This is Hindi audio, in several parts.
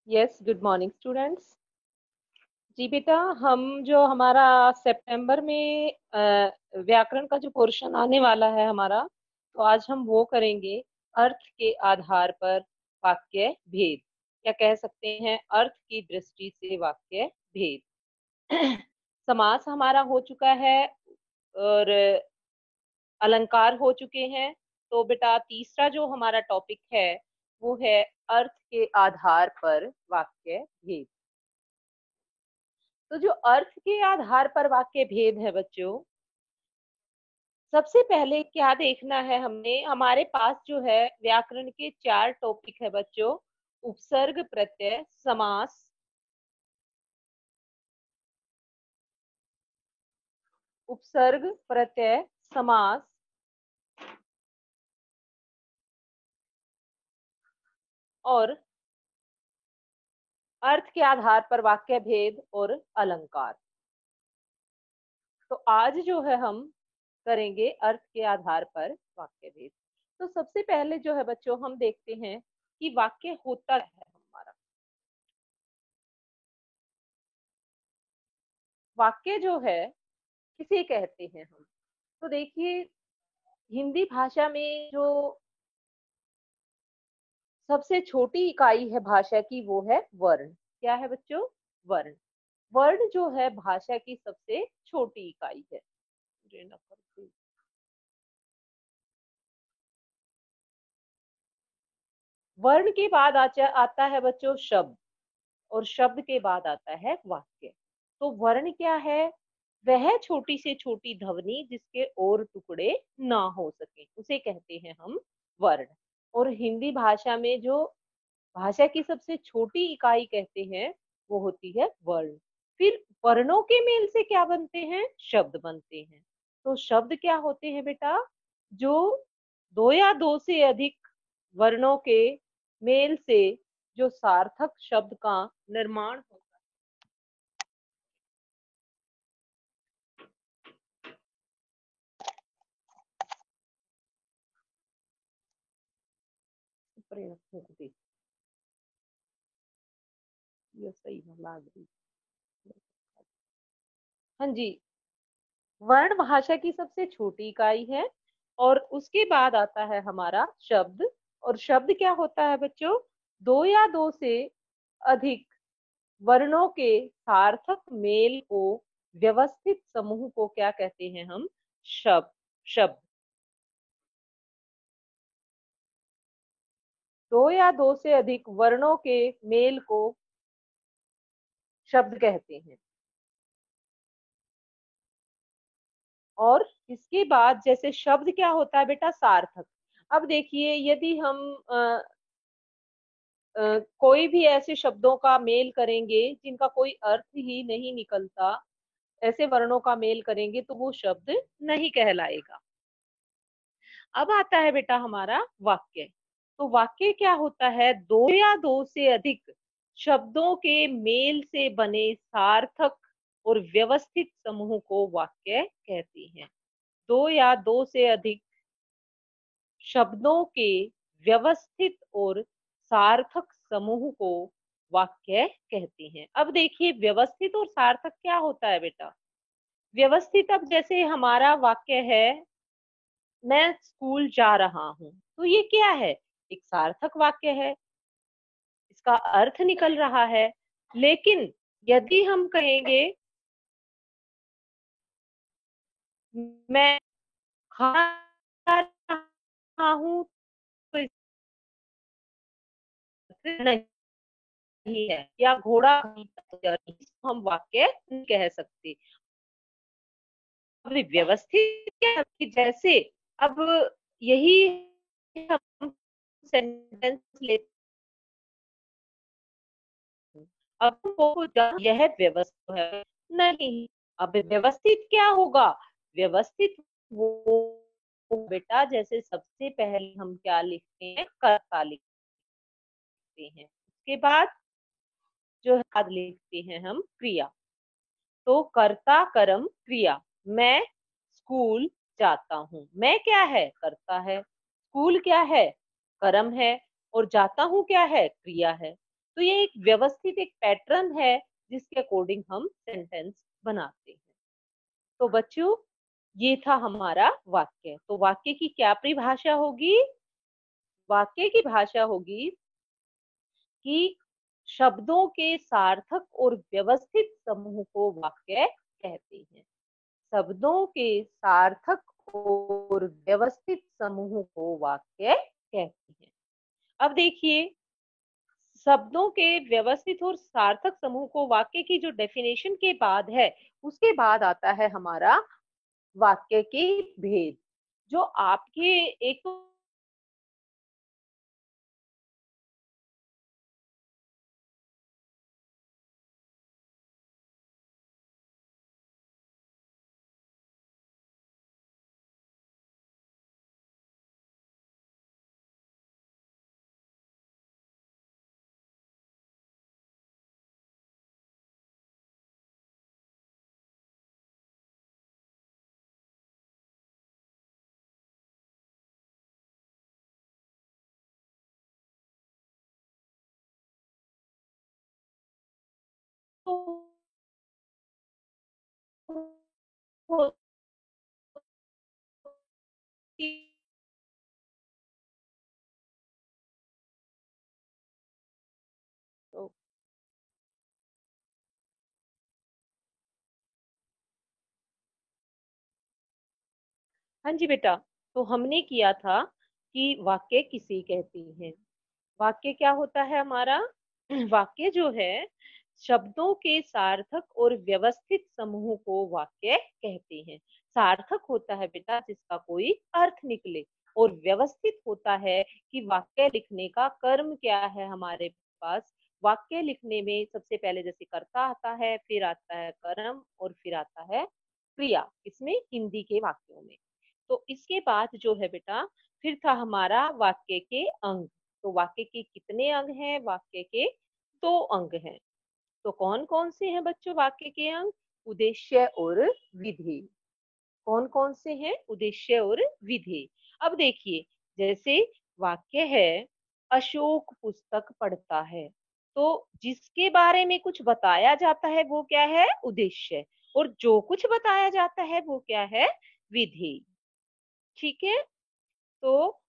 Yes, good morning students. जी बेटा, हम जो हमारा सितंबर में व्याकरण का जो पोर्शन आने वाला है हमारा, तो आज हम वो करेंगे अर्थ के आधार पर वाक्य भेद, या कह सकते हैं अर्थ की दृष्टि से वाक्य भेद। समास हमारा हो चुका है और अलंकार हो चुके हैं। तो बेटा तीसरा जो हमारा टॉपिक है वो है अर्थ के आधार पर वाक्य भेद। तो जो अर्थ के आधार पर वाक्य भेद है बच्चों, सबसे पहले क्या देखना है हमने, हमारे पास जो है व्याकरण के 4 टॉपिक है बच्चों। उपसर्ग प्रत्यय समास, उपसर्ग प्रत्यय समास और अर्थ के आधार पर वाक्य भेद और अलंकार। तो आज जो है हम करेंगे अर्थ के आधार पर वाक्य भेद। तो सबसे पहले जो है बच्चों, हम देखते हैं कि वाक्य होता है हमारा। वाक्य जो है किसे कहते हैं हम? तो देखिए, हिंदी भाषा में जो सबसे छोटी इकाई है भाषा की वो है वर्ण। क्या है बच्चों? वर्ण। वर्ण जो है भाषा की सबसे छोटी इकाई है। वर्ण के बाद आता है बच्चों शब्द, और शब्द के बाद आता है वाक्य। तो वर्ण क्या है? वह छोटी से छोटी ध्वनि जिसके और टुकड़े ना हो सके उसे कहते हैं हम वर्ण। और हिंदी भाषा में जो भाषा की सबसे छोटी इकाई कहते हैं वो होती है वर्ण। फिर वर्णों के मेल से क्या बनते हैं? शब्द बनते हैं। तो शब्द क्या होते हैं बेटा? जो दो या दो से अधिक वर्णों के मेल से जो सार्थक शब्द का निर्माण होता है। ये सही है, लाग रही। हाँ जी, वर्ण भाषा की सबसे छोटी इकाई है और उसके बाद आता है हमारा शब्द। और शब्द क्या होता है बच्चों? दो या दो से अधिक वर्णों के सार्थक मेल को व्यवस्थित समूह को क्या कहते हैं हम? शब्द। शब्द। दो या दो से अधिक वर्णों के मेल को शब्द कहते हैं। और इसके बाद जैसे शब्द क्या होता है बेटा? सार्थक। अब देखिए, यदि हम कोई भी ऐसे शब्दों का मेल करेंगे जिनका कोई अर्थ ही नहीं निकलता, ऐसे वर्णों का मेल करेंगे तो वो शब्द नहीं कहलाएगा। अब आता है बेटा हमारा वाक्य। तो वाक्य क्या होता है? दो या दो से अधिक शब्दों के मेल से बने सार्थक और व्यवस्थित समूह को वाक्य कहते हैं। दो या दो से अधिक शब्दों के व्यवस्थित और सार्थक समूह को वाक्य कहते हैं। अब देखिए, व्यवस्थित और सार्थक क्या होता है बेटा? व्यवस्थित, अब जैसे हमारा वाक्य है मैं स्कूल जा रहा हूं, तो ये क्या है? एक सार्थक वाक्य है, इसका अर्थ निकल रहा है। लेकिन यदि हम कहेंगे मैं खाना खा रहा हूं, तो इसका नहीं है, या घोड़ा हम वाक्य नहीं कह सकते। अब व्यवस्थित क्या है कि जैसे अब यही हम सेंटेंस लेते हैं, अब वो यह व्यवस्थित है नहीं। अब व्यवस्थित क्या होगा? व्यवस्थित वो बेटा, जैसे सबसे पहले हम क्या लिखते हैं? कर्ता लिखते हैं, उसके बाद जो है बाद लिखते हैं हम क्रिया। तो कर्ता कर्म क्रिया। मैं स्कूल जाता हूँ। मैं क्या है? कर्ता है। स्कूल क्या है? कर्म है। और जाता हूँ क्या है? क्रिया है। तो ये एक व्यवस्थित एक पैटर्न है जिसके अकॉर्डिंग हम सेंटेंस बनाते हैं। तो बच्चों, ये था हमारा वाक्य। तो वाक्य की क्या परिभाषा होगी? वाक्य की भाषा होगी कि शब्दों के सार्थक और व्यवस्थित समूह को वाक्य कहते हैं। शब्दों के सार्थक और व्यवस्थित समूह को वाक्य कहते हैं। अब देखिए, शब्दों के व्यवस्थित और सार्थक समूह को वाक्य की जो डेफिनेशन के बाद है, उसके बाद आता है हमारा वाक्य के भेद। जो आपके एक तो हाँ जी बेटा, तो हमने किया था कि वाक्य किसे कहते हैं। वाक्य क्या होता है हमारा? वाक्य जो है, शब्दों के सार्थक और व्यवस्थित समूह को वाक्य कहते हैं। सार्थक होता है बेटा जिसका कोई अर्थ निकले, और व्यवस्थित होता है कि वाक्य लिखने का कर्म क्या है हमारे पास। वाक्य लिखने में सबसे पहले जैसे कर्ता आता है, फिर आता है कर्म, और फिर आता है क्रिया, इसमें हिंदी के वाक्यों में। तो इसके बाद जो है बेटा, फिर था हमारा वाक्य के अंग। तो वाक्य के कितने अंग हैं? वाक्य के 2 अंग हैं। तो कौन कौन से हैं बच्चों वाक्य के अंग? उद्देश्य और विधेय। कौन कौन से हैं? उद्देश्य और विधेय। अब देखिए, जैसे वाक्य है, अशोक पुस्तक पढ़ता है, तो जिसके बारे में कुछ बताया जाता है वो क्या है? उद्देश्य। और जो कुछ बताया जाता है वो क्या है? विधेय। ठीक है। तो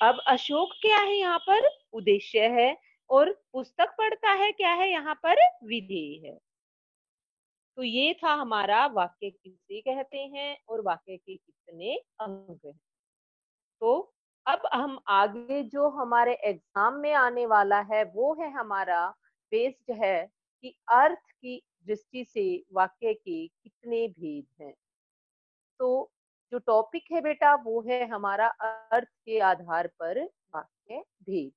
अब अशोक क्या है यहाँ पर? उद्देश्य है। और पुस्तक पढ़ता है क्या है यहाँ पर? विधेय है। तो ये था हमारा वाक्य किसे कहते हैं और वाक्य के कितने अंग हैं। तो अब हम आगे जो हमारे एग्जाम में आने वाला है वो है हमारा बेस्ड है कि अर्थ की दृष्टि से वाक्य के कितने भेद हैं। तो जो टॉपिक है बेटा वो है हमारा अर्थ के आधार पर वाक्य भेद।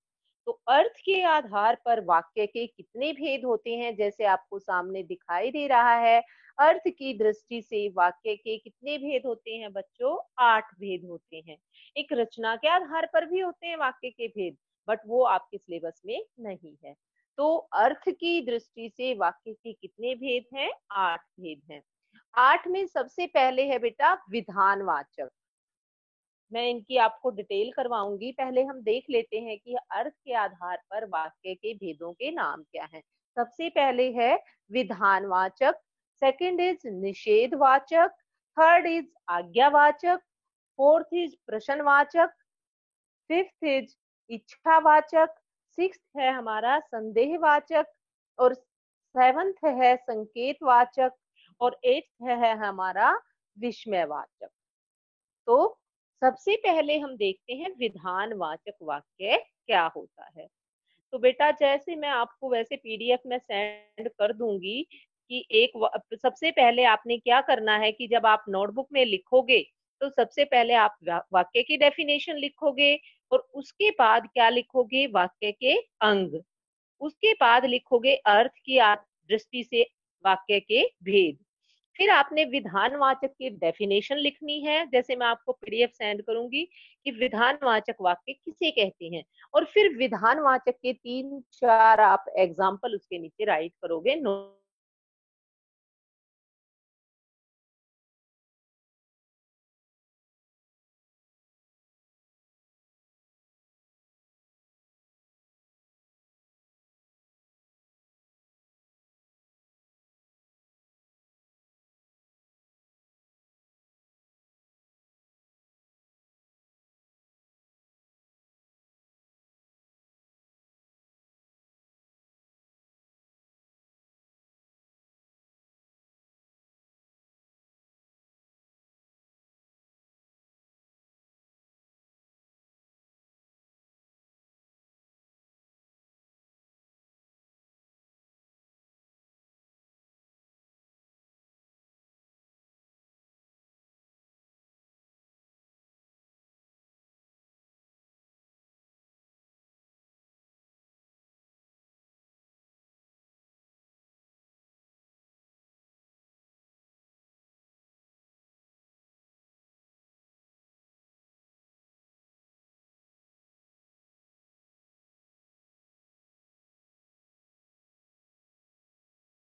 तो अर्थ के आधार पर वाक्य के कितने भेद होते हैं, जैसे आपको सामने दिखाई दे रहा है। अर्थ की दृष्टि से वाक्य के कितने भेद होते हैं बच्चों? 8 भेद होते हैं। एक रचना के आधार पर भी होते हैं वाक्य के भेद, बट वो आपके सिलेबस में नहीं है। तो अर्थ की दृष्टि से वाक्य के कितने भेद हैं? 8 भेद हैं। 8 में सबसे पहले है बेटा विधानवाचक। मैं इनकी आपको डिटेल करवाऊंगी, पहले हम देख लेते हैं कि अर्थ के आधार पर वाक्य के भेदों के नाम क्या हैं। सबसे पहले है विधानवाचक, सेकंड इज निषेधवाचक, थर्ड इज आज्ञावाचक, फोर्थ इज प्रश्नवाचक, फिफ्थ इज इच्छावाचक, सिक्स्थ है हमारा संदेहवाचक, और सेवंथ है संकेतवाचक, और एट्थ है हमारा विस्मयवाचक। तो सबसे पहले हम देखते हैं विधानवाचक वाक्य क्या होता है। तो बेटा जैसे मैं आपको वैसे पीडीएफ में सेंड कर दूंगी कि सबसे पहले आपने क्या करना है कि जब आप नोटबुक में लिखोगे तो सबसे पहले आप वाक्य की डेफिनेशन लिखोगे, और उसके बाद क्या लिखोगे? वाक्य के अंग। उसके बाद लिखोगे अर्थ की दृष्टि से वाक्य के भेद। फिर आपने विधानवाचक की डेफिनेशन लिखनी है, जैसे मैं आपको पीडीएफ सेंड करूंगी कि विधानवाचक वाक्य किसे कहते हैं, और फिर विधानवाचक के 3-4 आप एग्जाम्पल उसके नीचे राइट करोगे।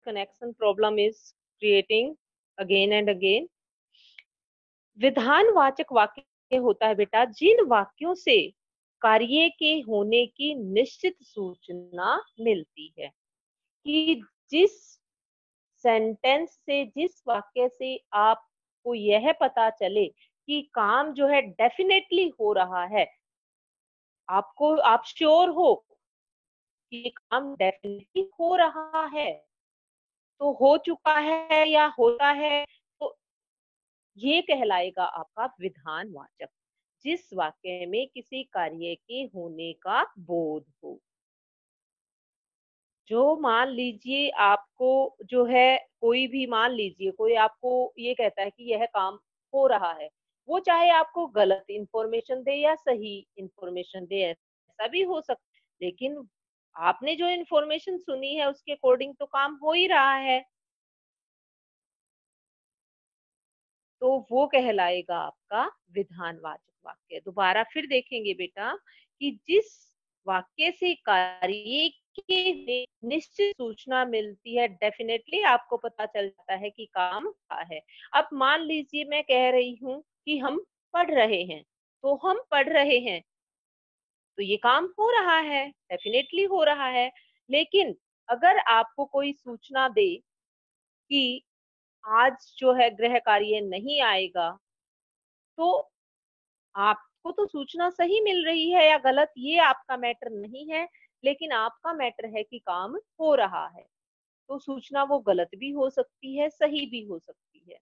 connection problem is creating again and again. विधानवाचक वाक्य होता है बेटा जिन वाक्यों से कार्य के होने की निश्चित सूचना मिलती है, कि जिस सेंटेंस से, जिस वाक्य से आपको यह पता चले कि काम जो है डेफिनेटली हो रहा है, आप श्योर हो कि ये काम डेफिनेटली हो रहा है, तो हो चुका है या होता है, तो ये कहलाएगा आपका विधानवाचक, जिस वाक्य में किसी कार्य के होने का बोध हो। जो मान लीजिए आपको जो है, कोई भी मान लीजिए कोई आपको ये कहता है कि यह काम हो रहा है, वो चाहे आपको गलत इंफॉर्मेशन दे या सही इंफॉर्मेशन दे, ऐसा भी हो सकता है, लेकिन आपने जो इंफॉर्मेशन सुनी है उसके अकॉर्डिंग तो काम हो ही रहा है, तो वो कहलाएगा आपका विधानवाचक वाक्य। दोबारा फिर देखेंगे बेटा कि जिस वाक्य से कार्य की निश्चित सूचना मिलती है, डेफिनेटली आपको पता चल जाता है कि काम क्या है। अब मान लीजिए मैं कह रही हूँ कि हम पढ़ रहे हैं, तो हम पढ़ रहे हैं तो ये काम हो रहा है, डेफिनेटली हो रहा है। लेकिन अगर आपको कोई सूचना दे कि आज जो है गृह कार्य नहीं आएगा, तो आपको तो सूचना सही मिल रही है या गलत, ये आपका मैटर नहीं है, लेकिन आपका मैटर है कि काम हो रहा है। तो सूचना वो गलत भी हो सकती है, सही भी हो सकती है,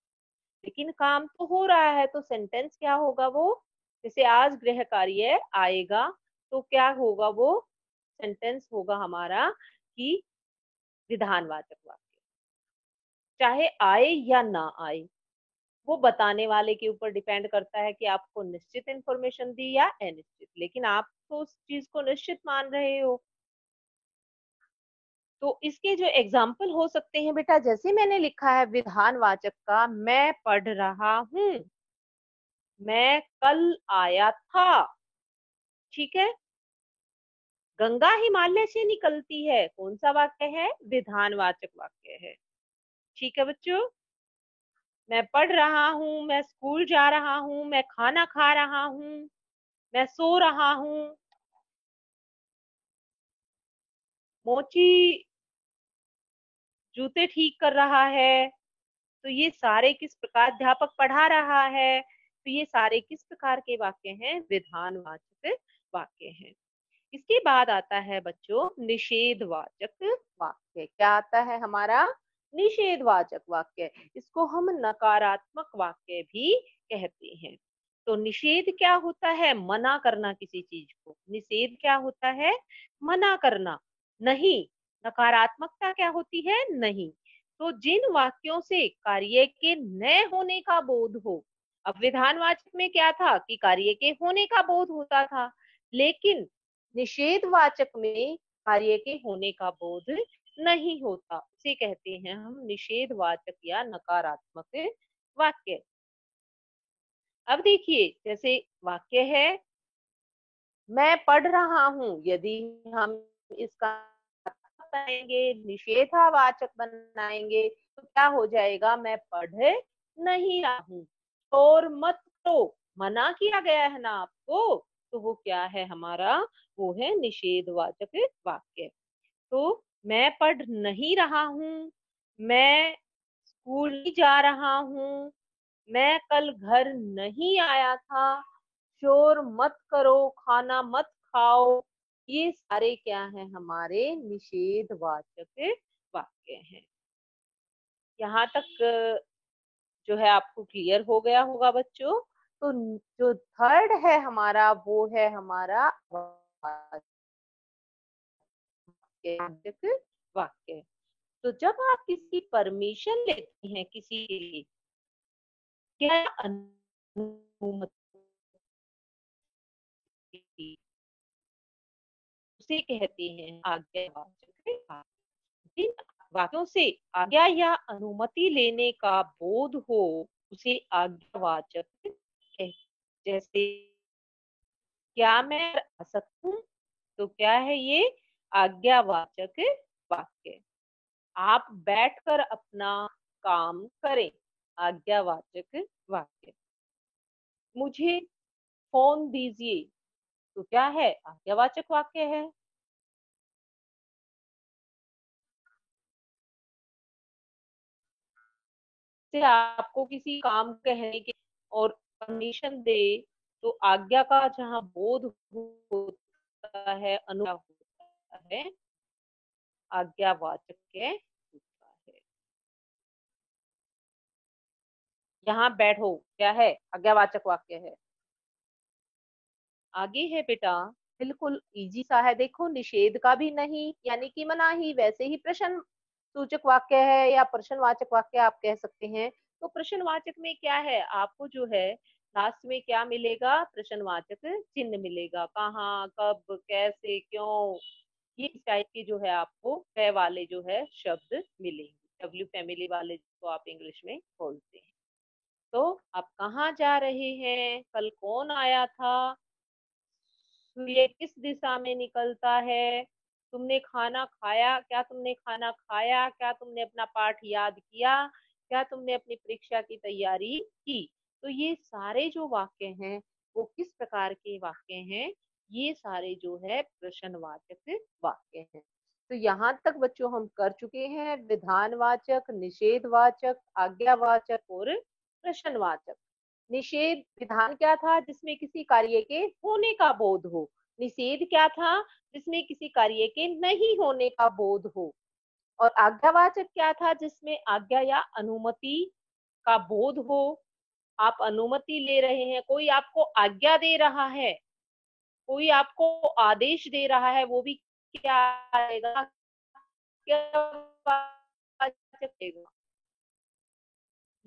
लेकिन काम तो हो रहा है, तो सेंटेंस क्या होगा वो, जैसे आज गृह कार्य आएगा, तो क्या होगा वो सेंटेंस होगा हमारा कि विधानवाचक वाक्य, चाहे आए या ना आए, वो बताने वाले के ऊपर डिपेंड करता है कि आपको निश्चित इंफॉर्मेशन दी या अनिश्चित, लेकिन आप तो उस चीज को निश्चित मान रहे हो। तो इसके जो एग्जाम्पल हो सकते हैं बेटा, जैसे मैंने लिखा है विधानवाचक का, मैं पढ़ रहा हूं, मैं कल आया था, ठीक है। गंगा हिमालय से निकलती है, कौन सा वाक्य है, विधानवाचक वाक्य है, ठीक है बच्चों। मैं पढ़ रहा हूँ, मैं स्कूल जा रहा हूँ, मैं खाना खा रहा हूँ, मैं सो रहा हूँ, मोची जूते ठीक कर रहा है, तो ये सारे किस प्रकार, अध्यापक पढ़ा रहा है, तो ये सारे किस प्रकार के वाक्य हैं, विधानवाचक वाक्य हैं। इसके बाद आता है बच्चों निषेधवाचक वाक्य। क्या आता है हमारा, निषेधवाचक वाक्य। इसको हम नकारात्मक वाक्य भी कहते हैं। तो निषेध क्या होता है, मना करना किसी चीज को, निषेध क्या होता है, मना करना, नहीं। नकारात्मकता क्या होती है, नहीं। तो जिन वाक्यों से कार्य के न होने का बोध हो, अब विधानवाचक में क्या था कि कार्य के होने का बोध होता था, लेकिन निषेधवाचक में कार्य के होने का बोध नहीं होता, उसे कहते हैं हम निषेधवाचक या नकारात्मक वाक्य। अब देखिए जैसे वाक्य है मैं पढ़ रहा हूं, यदि हम इसका बनाएंगे, निषेधावाचक बनाएंगे, तो क्या हो जाएगा, मैं पढ़ नहीं रहा हूं। और मत करो, मना किया गया है ना आपको, तो वो क्या है हमारा, वो है निषेधवाचक वाक्य। तो मैं पढ़ नहीं रहा हूं, मैं स्कूल नहीं जा रहा हूं, मैं कल घर नहीं आया था, शोर मत करो, खाना मत खाओ, ये सारे क्या हैं हमारे निषेधवाचक वाक्य हैं। यहाँ तक जो है आपको क्लियर हो गया होगा बच्चों। तो जो थर्ड है हमारा, वो है हमारा वाचक वाक्य। तो जब आप किसी परमिशन लेते हैं किसी के लिए, क्या अनुमति, उसे कहते हैं आज्ञावाचक वाक्य। जिन वाक्यों से आज्ञा या अनुमति लेने का बोध हो, उसे आज्ञावाचक कहते हैं। जैसे क्या मैं आ सकता हूँ, तो क्या है ये, आज्ञावाचक वाक्य। आप बैठकर अपना काम करें, आज्ञावाचक वाक्य। मुझे फोन दीजिए, तो क्या है, आज्ञावाचक वाक्य है। से आपको किसी काम कहने के और परमिशन दे, तो आज्ञा का जहाँ बोध होता है, अनुग्रह होता है, आज्ञावाचक के होता है। यहाँ बैठो क्या है, आज्ञावाचक वाक्य है। आगे है बेटा, बिल्कुल इजी सा है, देखो निषेध का भी नहीं यानी कि मनाही, वैसे ही प्रश्न सूचक वाक्य है या प्रश्नवाचक वाक्य आप कह सकते हैं। तो प्रश्नवाचक में क्या है, आपको जो है लास्ट में क्या मिलेगा, प्रश्नवाचक चिन्ह मिलेगा, कहाँ, कब, कैसे, क्यों, ये इस टाइप के जो है आपको वे वाले जो है शब्द मिलेंगे, डब्ल्यू फैमिली वाले जो आप इंग्लिश में बोलते हैं। तो आप कहाँ जा रहे हैं, कल कौन आया था, सूर्य किस दिशा में निकलता है, तुमने खाना खाया, क्या तुमने खाना खाया, क्या तुमने अपना पाठ याद किया, क्या तुमने अपनी परीक्षा की तैयारी की। तो ये सारे जो वाक्य हैं वो किस प्रकार के वाक्य हैं, ये सारे जो है प्रश्नवाचक वाक्य हैं। तो यहाँ तक बच्चों हम कर चुके हैं विधानवाचक, निषेधवाचक, आज्ञावाचक और प्रश्नवाचक। निषेध विधान क्या था, जिसमें किसी कार्य के होने का बोध हो। निषेध क्या था, जिसमें किसी कार्य के नहीं होने का बोध हो। और आज्ञावाचक क्या था, जिसमें आज्ञा या अनुमति का बोध हो। आप अनुमति ले रहे हैं, कोई आपको आज्ञा दे रहा है, कोई आपको आदेश दे रहा है, वो भी क्या आएगा, क्या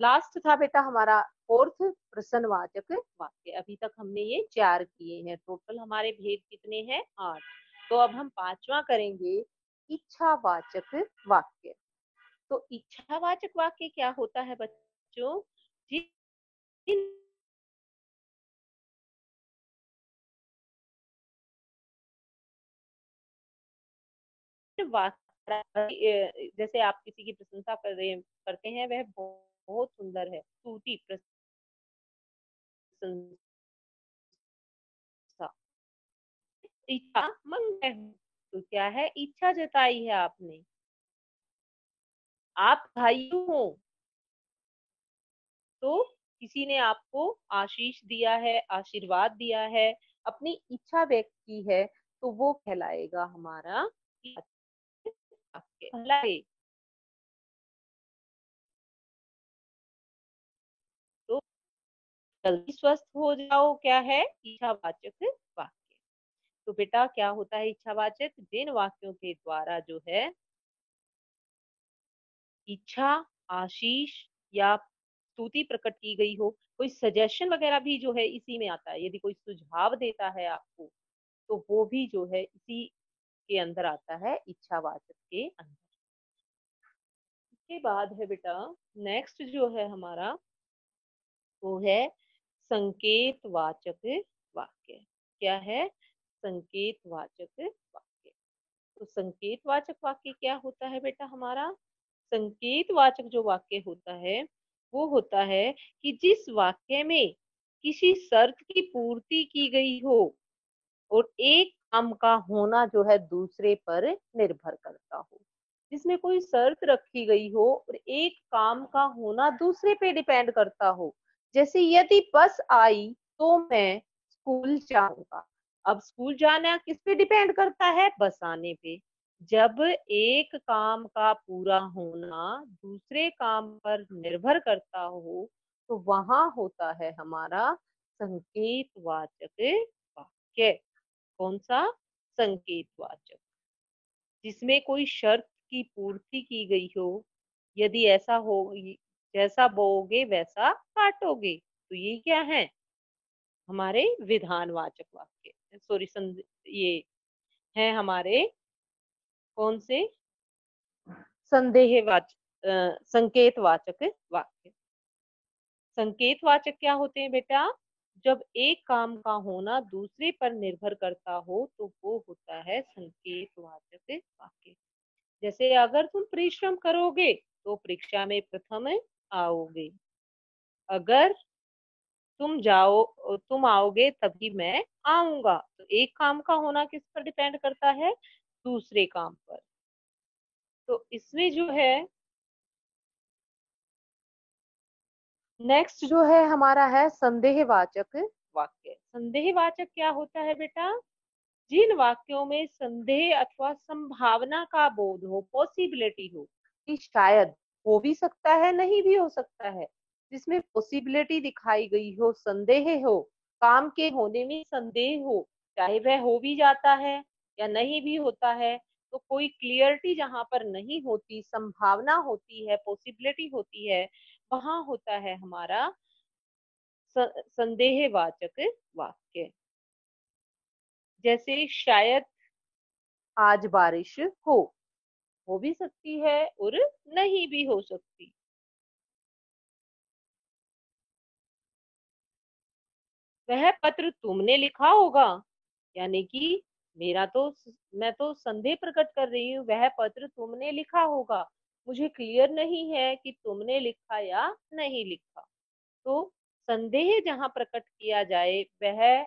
लास्ट था बेटा हमारा फोर्थ, प्रश्नवाचक वाक्य। अभी तक हमने ये 4 किए हैं, टोटल हमारे भेद कितने हैं, 8। तो अब हम 5वां करेंगे, इच्छावाचक वाक्य। तो इच्छावाचक वाक्य क्या होता है बच्चों, जिन जैसे आप किसी की प्रशंसा करते हैं, वह बहुत सुंदर है, स्तुति प्रशंसा। इच्छा मंगल, तो क्या है, इच्छा जताई है आपने, आप भाई हो, तो किसी ने आपको आशीष दिया है, आशीर्वाद दिया है, अपनी इच्छा व्यक्त की है, तो वो कहलाएगा हमारा वाक्य। तो जल्दी स्वस्थ हो जाओ क्या है, इच्छावाचक वाक्य। तो बेटा क्या होता है इच्छावाचक, जिन वाक्यों के द्वारा जो है इच्छा, आशीष या स्तुति प्रकट की गई हो, कोई सजेशन वगैरह भी जो है इसी में आता है, यदि कोई सुझाव देता है आपको, तो वो भी जो है इसी के अंदर आता है, इच्छावाचक के अंदर। इसके बाद है बेटा नेक्स्ट जो है हमारा, वो है संकेतवाचक वाक्य। क्या है, संकेतवाचक वाक्य। तो संकेतवाचक वाक्य क्या होता है बेटा हमारा, संकेतवाचक जो वाक्य होता है वो होता है कि जिस वाक्य में किसी शर्त की पूर्ति की गई हो और एक काम का होना जो है दूसरे पर निर्भर करता हो। जिसमें कोई शर्त रखी गई हो और एक काम का होना दूसरे पे डिपेंड करता हो। जैसे यदि बस आई तो मैं स्कूल जाऊंगा। अब स्कूल जाना किस पे डिपेंड करता है, बस आने पे। जब एक काम का पूरा होना दूसरे काम पर निर्भर करता हो, तो वहां होता है हमारा संकेतवाचक वाक्य। कौन सा, संकेतवाचक। जिसमें कोई शर्त की पूर्ति की गई हो, यदि ऐसा हो, जैसा बोओगे वैसा काटोगे, तो ये क्या है, हमारे विधानवाचक वाक्य, सॉरी ये है हमारे कौन से, संकेतवाचक वाक्य। संकेतवाचक क्या होते हैं बेटा, जब एक काम का होना दूसरे पर निर्भर करता हो, तो वो होता है संकेतवाचक वाक्य। जैसे अगर तुम परिश्रम करोगे तो परीक्षा में प्रथम आओगे, अगर तुम आओगे तभी मैं आऊंगा। तो एक काम का होना किस पर डिपेंड करता है, दूसरे काम पर। तो इसमें जो है नेक्स्ट जो है हमारा है संदेहवाचक वाक्य। संदेहवाचक क्या होता है बेटा, जिन वाक्यों में संदेह अथवा संभावना का बोध हो, पॉसिबिलिटी हो कि शायद हो भी सकता है, नहीं भी हो सकता है, जिसमें पॉसिबिलिटी दिखाई गई हो, संदेह हो, काम के होने में संदेह हो, चाहे वह हो भी जाता है या नहीं भी होता है, तो कोई क्लियरिटी जहां पर नहीं होती, संभावना होती है, पॉसिबिलिटी होती है, वहां होता है हमारा संदेहवाचक वाक्य। जैसे शायद आज बारिश हो भी सकती है और नहीं भी हो सकती। वह पत्र तुमने लिखा होगा, यानी कि मेरा तो मैं तो संदेह प्रकट कर रही हूँ, वह पत्र तुमने लिखा होगा, मुझे क्लियर नहीं है कि तुमने लिखा या नहीं लिखा। तो संदेह जहां प्रकट किया जाए वह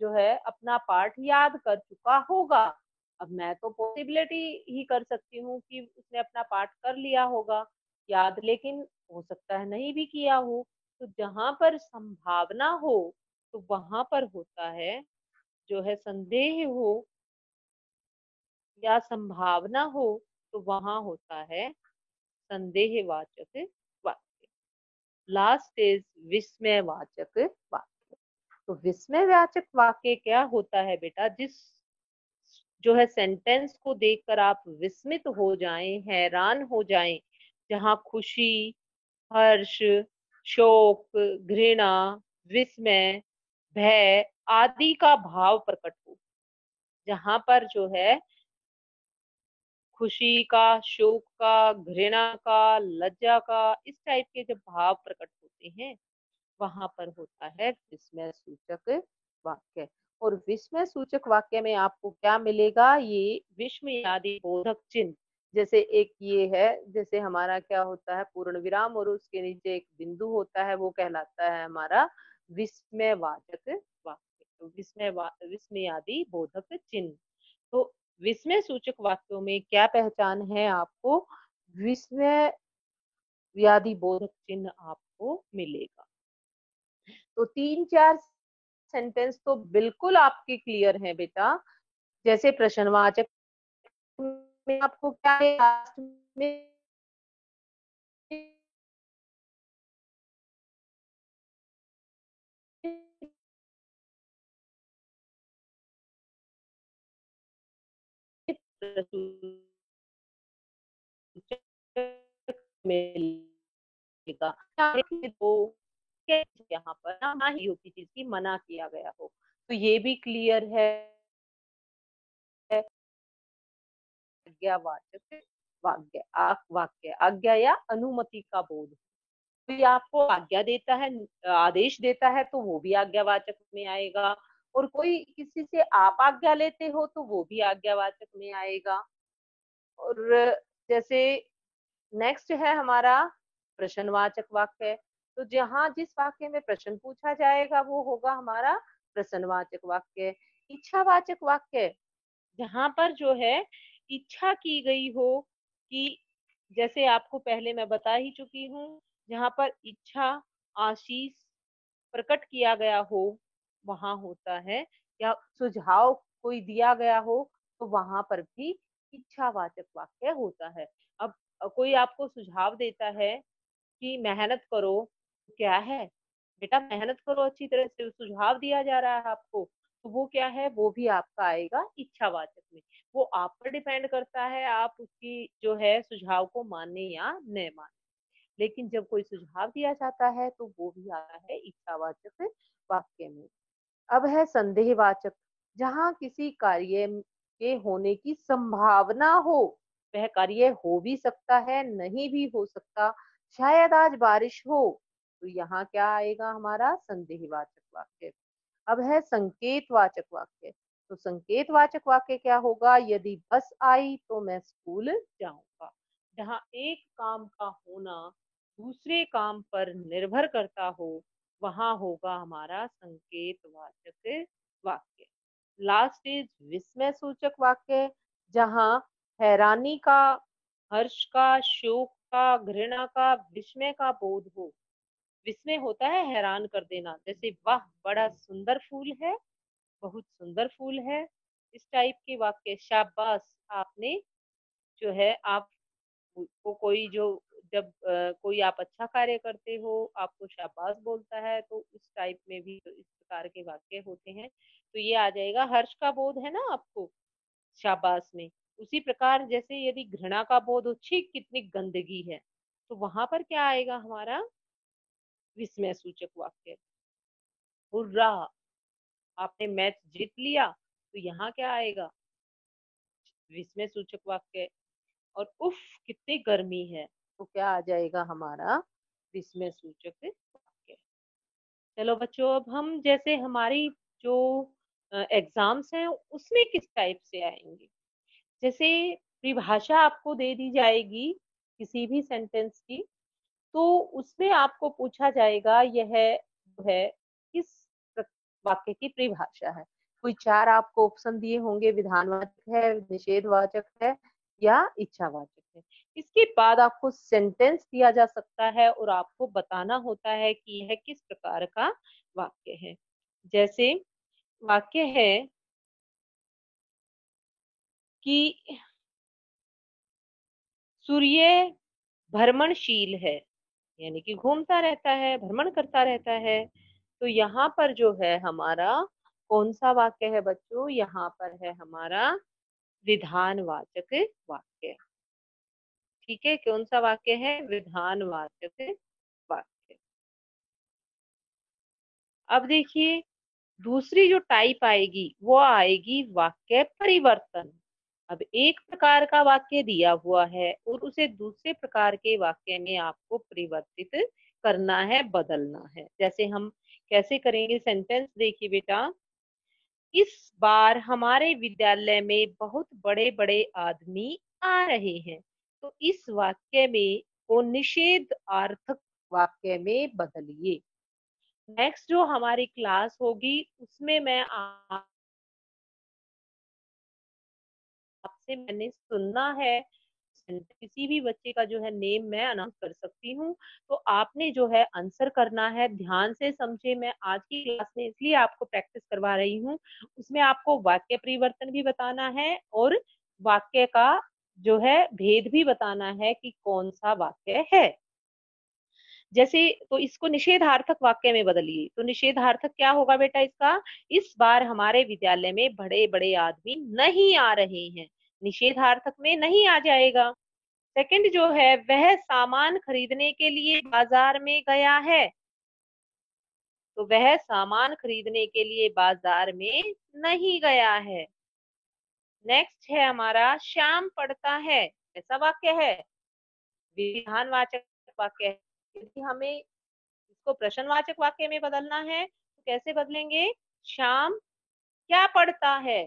जो है अपना पाठ याद कर चुका होगा। अब मैं तो पॉसिबिलिटी ही कर सकती हूँ कि उसने अपना पाठ कर लिया होगा याद, लेकिन हो सकता है नहीं भी किया हो। तो जहां पर संभावना हो तो वहां पर होता है जो है संदेह हो या संभावना हो, तो वहां होता है संदेहवाचक वाक्य। लास्ट इज विस्मयवाचक वाक्य। तो विस्मयवाचक वाक्य क्या होता है बेटा, जिस जो है सेंटेंस को देखकर आप विस्मित हो जाएं, हैरान हो जाएं, जहां खुशी, हर्ष, शोक, घृणा, विस्मय, भय आदि का भाव प्रकट हो। जहां पर जो है खुशी का, शोक का, घृणा का, लज्जा का, इस टाइप के जब भाव प्रकट होते हैं, वहां पर होता है विस्मय सूचक वाक्य। और विस्मय सूचक वाक्य में आपको क्या मिलेगा, ये विस्मयादि बोधक चिन्ह। जैसे एक ये है, जैसे हमारा क्या होता है पूर्ण विराम और उसके नीचे एक बिंदु होता है, वो कहलाता है हमारा विस्मयवाचक वाक्य। तो विस्मयादि बोधक चिन्ह। तो विस्मय सूचक वाक्यों में क्या पहचान है आपको, विस्मय व्याधि बोधक चिन्ह आपको मिलेगा। तो 3-4 सेंटेंस तो बिल्कुल आपके क्लियर हैं बेटा। जैसे प्रश्नवाचक में आपको क्या है, लास्ट में मिलेगा। तो यहाँ पर ना ही किसी चीज की मना किया गया हो, तो ये भी क्लियर है। आज्ञावाचक वाक्य, वाक्य आज्ञा या अनुमति का बोध। कोई आपको आज्ञा देता है, आदेश देता है, तो वो भी आज्ञावाचक में आएगा। और कोई किसी से आप आज्ञा लेते हो तो वो भी आज्ञावाचक में आएगा। और जैसे नेक्स्ट है हमारा प्रश्नवाचक वाक्य। तो जहां जिस वाक्य में प्रश्न पूछा जाएगा वो होगा हमारा प्रश्नवाचक वाक्य। इच्छावाचक वाक्य, जहां पर जो है इच्छा की गई हो कि, जैसे आपको पहले मैं बता ही चुकी हूँ, जहां पर इच्छा, आशीष प्रकट किया गया हो वहां होता है, या सुझाव कोई दिया गया हो तो वहां पर भी इच्छावाचक वाक्य होता है। अब कोई आपको सुझाव देता है कि मेहनत करो, क्या है बेटा, मेहनत करो, अच्छी तरह से सुझाव दिया जा रहा है आपको, तो वो क्या है, वो भी आपका आएगा इच्छावाचक में। वो आप पर डिपेंड करता है, आप उसकी जो है सुझाव को माने या न माने। लेकिन जब कोई सुझाव दिया जाता है तो वो भी आता है इच्छावाचक वाक्य में। अब है संदेहवाचक, जहां किसी कार्य के होने की संभावना हो, वह कार्य हो भी सकता है, नहीं भी हो सकता, शायद आज बारिश हो, तो यहाँ क्या आएगा हमारा संदेहवाचक वाक्य। अब है संकेतवाचक वाक्य, तो संकेतवाचक वाक्य क्या होगा? यदि बस आई तो मैं स्कूल जाऊंगा। जहाँ एक काम का होना दूसरे काम पर निर्भर करता हो, वहां होगा हमारा संकेतवाचक वाक्य। लास्ट इज विस्मय सूचक वाक्य, जहाँ हैरानी का, हर्ष का, शोक का, घृणा का, विस्मय का बोध हो। विस्मय होता है हैरान कर देना, जैसे वाह बड़ा सुंदर फूल है, बहुत सुंदर फूल है, इस टाइप के वाक्य। शाबाश, आपने जो है आप को कोई जो जब कोई आप अच्छा कार्य करते हो, आपको शाबाश बोलता है, तो इस टाइप में भी तो इस प्रकार के वाक्य होते हैं। तो ये आ जाएगा, हर्ष का बोध है ना आपको शाबाश में। उसी प्रकार जैसे यदि घृणा का बोध हो, छी कितनी गंदगी है, तो वहां पर क्या आएगा हमारा? विस्मय सूचक वाक्य। हुर्रा, आपने मैच जीत लिया, तो यहाँ क्या आएगा? विस्मय सूचक वाक्य। और उफ कितनी गर्मी है, तो क्या आ जाएगा हमारा? विस्मय सूचक वाक्य। चलो बच्चों, अब हम जैसे हमारी जो एग्जाम्स हैं उसमें किस टाइप से आएंगे। जैसे परिभाषा आपको दे दी जाएगी किसी भी सेंटेंस की, तो उसमें आपको पूछा जाएगा यह जो है किस वाक्य की परिभाषा है। कोई चार आपको ऑप्शन दिए होंगे, विधानवाचक है, निषेधवाचक है या इच्छावाचक है। इसके बाद आपको सेंटेंस दिया जा सकता है और आपको बताना होता है कि यह किस प्रकार का वाक्य है। जैसे वाक्य है कि सूर्य भ्रमणशील है, यानी कि घूमता रहता है, भ्रमण करता रहता है। तो यहाँ पर जो है हमारा कौन सा वाक्य है बच्चों? यहाँ पर है हमारा विधानवाचक वाक्य। ठीक है, कौन सा वाक्य है? विधानवाचक वाक्य। अब देखिए, दूसरी जो टाइप आएगी वो आएगी वाक्य परिवर्तन। अब एक प्रकार का वाक्य दिया हुआ है और उसे दूसरे प्रकार के वाक्य में आपको परिवर्तित करना है, बदलना है। जैसे हम कैसे करेंगे सेंटेंस, देखिए बेटा, इस बार हमारे विद्यालय में बहुत बड़े बड़े आदमी आ रहे हैं। तो इस वाक्य में को निषेधार्थक वाक्य में बदलिए। नेक्स्ट जो हमारी क्लास होगी उसमें मैं आपसे मैंने सुनना है, किसी भी बच्चे का जो है नेम मैं अनाउंस कर सकती हूँ, तो आपने जो है आंसर करना है। ध्यान से समझे, मैं आज की क्लास में इसलिए आपको प्रैक्टिस करवा रही हूँ, उसमें आपको वाक्य परिवर्तन भी बताना है और वाक्य का जो है भेद भी बताना है कि कौन सा वाक्य है। जैसे तो इसको निषेधार्थक वाक्य में बदलिए। तो निषेधार्थक क्या होगा बेटा इसका? इस बार हमारे विद्यालय में बड़े बड़े आदमी नहीं आ रहे हैं, निषेधार्थक में नहीं आ जाएगा। सेकंड जो है, वह सामान खरीदने के लिए बाजार में गया है। तो वह सामान खरीदने के लिए बाजार में नहीं गया है। नेक्स्ट है हमारा, शाम पड़ता है। ऐसा वाक्य है, विधानवाचक वाक्य है। यदि हमें इसको प्रश्नवाचक वाक्य में बदलना है तो कैसे बदलेंगे? शाम क्या पढ़ता है,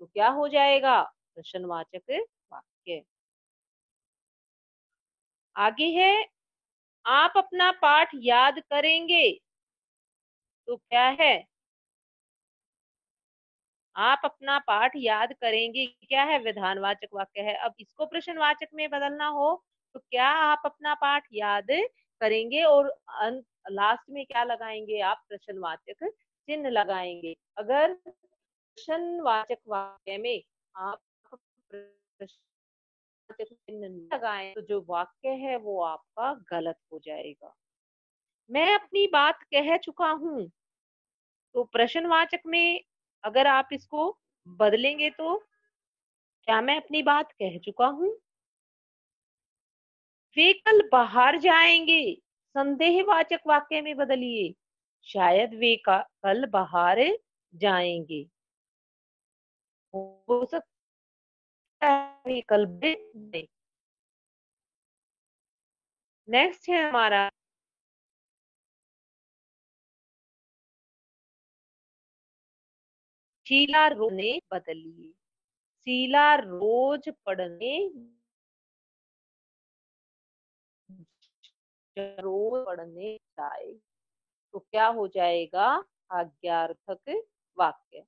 तो क्या हो जाएगा? प्रश्नवाचक वाक्य। आगे है, आप अपना पाठ याद करेंगे, तो क्या है? आप अपना पाठ याद करेंगे क्या है? विधानवाचक वाक्य है। अब इसको प्रश्नवाचक में बदलना हो तो क्या आप अपना पाठ याद करेंगे, और लास्ट में क्या लगाएंगे आप? प्रश्नवाचक चिन्ह लगाएंगे। अगर प्रश्नवाचक वाक्य में आप प्रश्नवाचक चिन्ह नहीं लगाएं तो जो वाक्य है वो आपका गलत हो जाएगा। मैं अपनी बात कह चुका हूँ, तो प्रश्नवाचक में अगर आप इसको बदलेंगे तो क्या मैं अपनी बात कह चुका हूँ? वे कल बाहर जाएंगे, संदेहवाचक वाक्य में बदलिए। शायद वे कल बाहर जाएंगे, हो सकता है वे कल भी। नेक्स्ट है हमारा, शीला रोज ने बदली, शीला रोज पढ़ने, रोज पढ़ने जाए, तो क्या हो जाएगा? आज्ञार्थक वाक्य।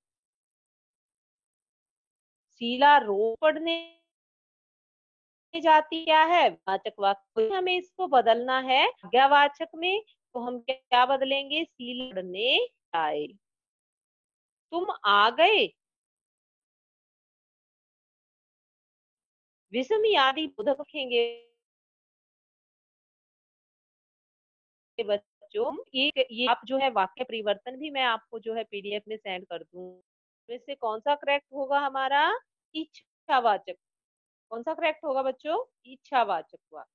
शीला रोज पढ़ने जाती क्या है? वाचक वाक्य। हमें इसको बदलना है आज्ञावाचक में, तो हम क्या बदलेंगे? शीला पढ़ने जाए। तुम आ गए, विषम आदि बोधक रखेंगे बच्चों। ये आप जो है वाक्य परिवर्तन भी मैं आपको जो है पीडीएफ में सेंड कर दूं। इससे कौन सा करेक्ट होगा हमारा? इच्छावाचक। कौन सा करेक्ट होगा बच्चों? इच्छावाचक वाक्य।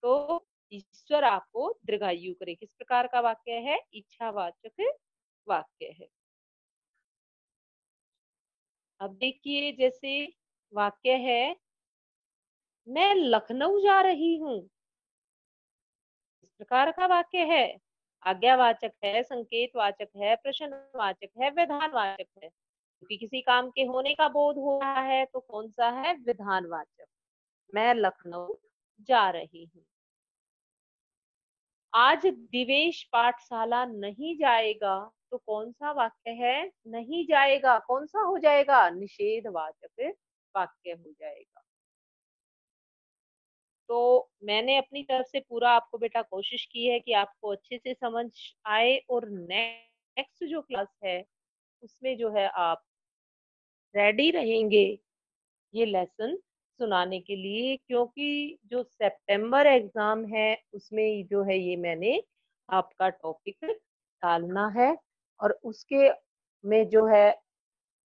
तो ईश्वर आपको दीर्घायु करे, किस प्रकार का वाक्य है? इच्छावाचक वाक्य है। अब देखिए, जैसे वाक्य है, मैं लखनऊ जा रही हूँ, इस प्रकार का वाक्य है। आज्ञावाचक है, संकेतवाचक है, प्रश्नवाचक है, विधानवाचक है। क्योंकि किसी काम के होने का बोध हो रहा है, तो कौन सा है? विधानवाचक। मैं लखनऊ जा रही हूँ। आज दिवेश पाठशाला नहीं जाएगा, तो कौन सा वाक्य है? नहीं जाएगा कौन सा हो जाएगा? निषेधवाचक वाक्य हो जाएगा। तो मैंने अपनी तरफ से पूरा आपको बेटा कोशिश की है कि आपको अच्छे से समझ आए, और नेक्स्ट जो क्लास है उसमें जो है आप रेडी रहेंगे ये लेसन सुनाने के लिए, क्योंकि जो सितंबर एग्जाम है उसमें जो है ये मैंने आपका टॉपिक डालना है, और उसके में जो है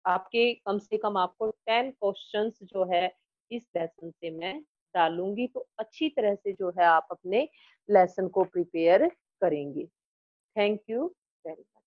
आपके कम से कम आपको 10 क्वेश्चंस जो है इस लेसन से मैं डालूंगी, तो अच्छी तरह से जो है आप अपने लेसन को प्रिपेयर करेंगे। Thank you very much.